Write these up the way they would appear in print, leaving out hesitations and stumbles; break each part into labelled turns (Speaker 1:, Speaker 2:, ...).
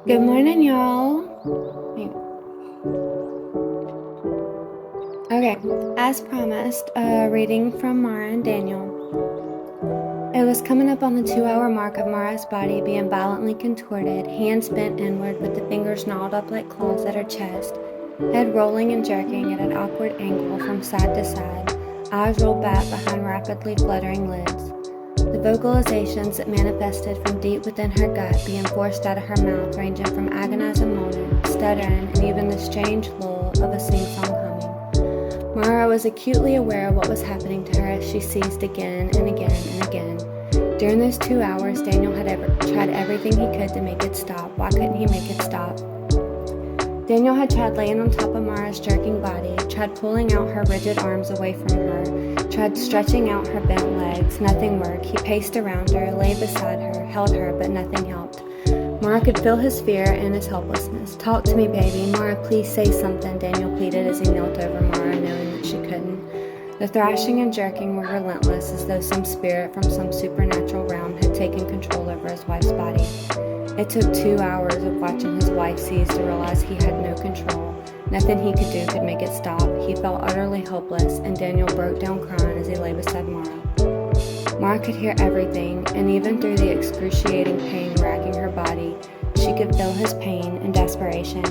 Speaker 1: Good morning, y'all. Okay, as promised, a reading from Mara and Daniel. It was coming up on the 2-hour mark of Mara's body being violently contorted, hands bent inward with the fingers gnawed up like claws at her chest, head rolling and jerking at an awkward angle from side to side, eyes rolled back behind rapidly fluttering lids. The vocalizations that manifested from deep within her gut being forced out of her mouth, ranging from agonizing moaning, stuttering, and even the strange lull of a sing-song humming. Mara was acutely aware of what was happening to her as she seized again and again and again. During those 2 hours, Daniel had tried everything he could to make it stop. Why couldn't he make it stop? Daniel had tried laying on top of Mara's jerking body, tried pulling out her rigid arms away from her, tried stretching out her bent legs. Nothing worked. He paced around her, lay beside her, held her, but nothing helped. Mara could feel his fear and his helplessness. "Talk to me, baby. Mara, please say something," Daniel pleaded as he knelt over Mara, knowing that she couldn't. The thrashing and jerking were relentless, as though some spirit from some supernatural realm had taken control over his wife's body. It took 2 hours of watching his wife seize to realize he had no control. Nothing he could do could make it stop. He felt utterly hopeless, and Daniel broke down crying as he lay beside Mara. Mara could hear everything, and even through the excruciating pain racking her body, she could feel his pain and desperation.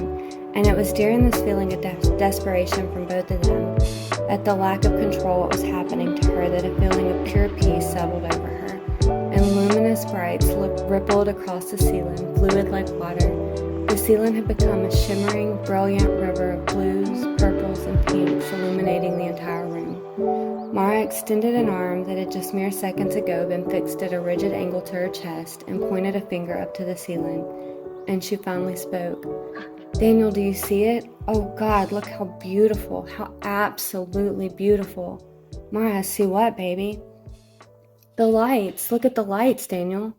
Speaker 1: And it was during this feeling of desperation from both of them, at the lack of control what was happening to her, that a feeling of pure peace settled over her. And luminous brights rippled across the ceiling, fluid like water. The ceiling had become a shimmering, brilliant river of blues, purples, and pinks, illuminating the entire room. Mara extended an arm that had just mere seconds ago been fixed at a rigid angle to her chest and pointed a finger up to the ceiling. And she finally spoke. "Daniel, do you see it? Oh God, look how beautiful, how absolutely beautiful." "Mara, see what, baby?" "The lights. Look at the lights, Daniel."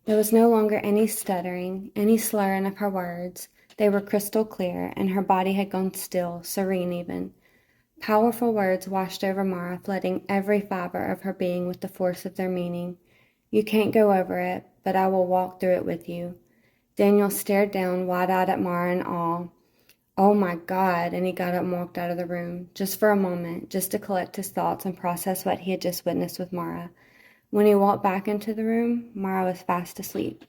Speaker 1: There was no longer any stuttering, any slurring of her words. They were crystal clear, and her body had gone still, serene even. Powerful words washed over Mara, flooding every fiber of her being with the force of their meaning. "You can't go over it, but I will walk through it with you." Daniel stared down, wide-eyed at Mara in awe. "Oh my God," and he got up and walked out of the room, just for a moment, just to collect his thoughts and process what he had just witnessed with Mara. When he walked back into the room, Mara was fast asleep.